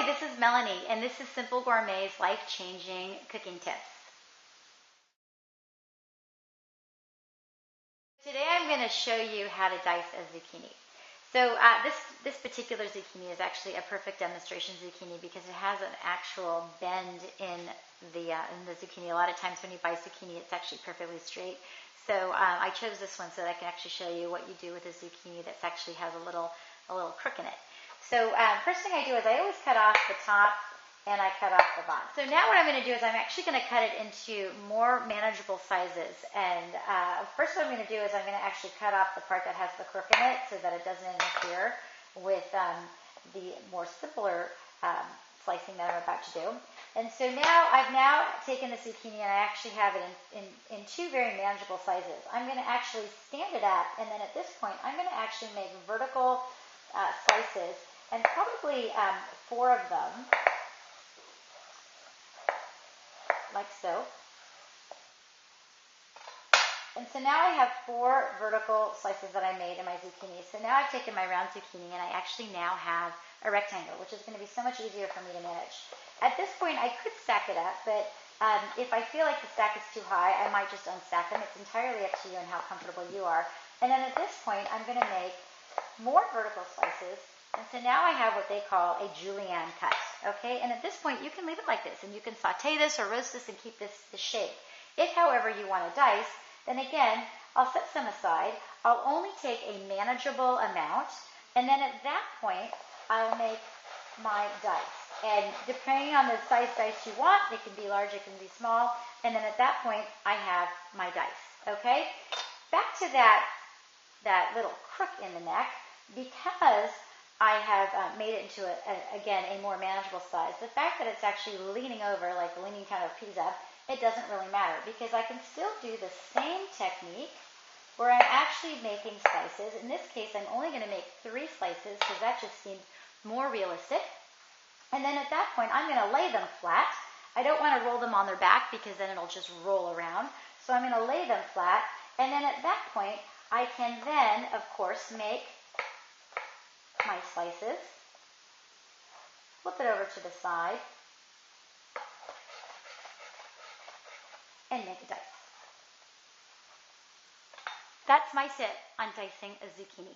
this is Melanie, and this is Simple Gourmet's life-changing cooking tips. Today I'm going to show you how to dice a zucchini. So this particular zucchini is actually a perfect demonstration zucchini because it has an actual bend in the zucchini. A lot of times when you buy zucchini, it's actually perfectly straight. So I chose this one so that I can actually show you what you do with a zucchini that actually has a little crook in it. So first thing I do is I always cut off the top and I cut off the bottom. So now what I'm going to do is I'm actually going to cut it into more manageable sizes. And first what I'm going to do is I'm going to actually cut off the part that has the crook in it so that it doesn't interfere with the more simpler slicing that I'm about to do. And so now I've taken the zucchini and I actually have it in two very manageable sizes. I'm going to actually stand it up, and then at this point I'm going to actually make vertical slices, and probably 4 of them, like so. And so now I have 4 vertical slices that I made in my zucchini. So now I've taken my round zucchini and I actually now have a rectangle, which is going to be so much easier for me to manage. At this point, I could stack it up, but if I feel like the stack is too high, I might just unstack them. It's entirely up to you and how comfortable you are. And then at this point, I'm going to make more vertical slices. And so now I have what they call a julienne cut. Okay, and at this point, you can leave it like this, and you can saute this or roast this and keep this shape. If, however, you want to dice, then again, I'll set some aside. I'll only take a manageable amount, and then at that point, I'll make my dice. And depending on the size dice you want, it can be large, it can be small, and then at that point, I have my dice. Okay? Back to that little crook in the neck, because I have made it into, again, a more manageable size. The fact that it's actually leaning over, like the leaning tower of Pisa, it doesn't really matter because I can still do the same technique where I'm actually making slices. In this case, I'm only going to make 3 slices because that just seems more realistic. And then at that point, I'm going to lay them flat. I don't want to roll them on their back because then it'll just roll around. So I'm going to lay them flat. And then at that point, I can then, of course, make my slices, flip it over to the side, and make a dice. That's my tip on dicing a zucchini.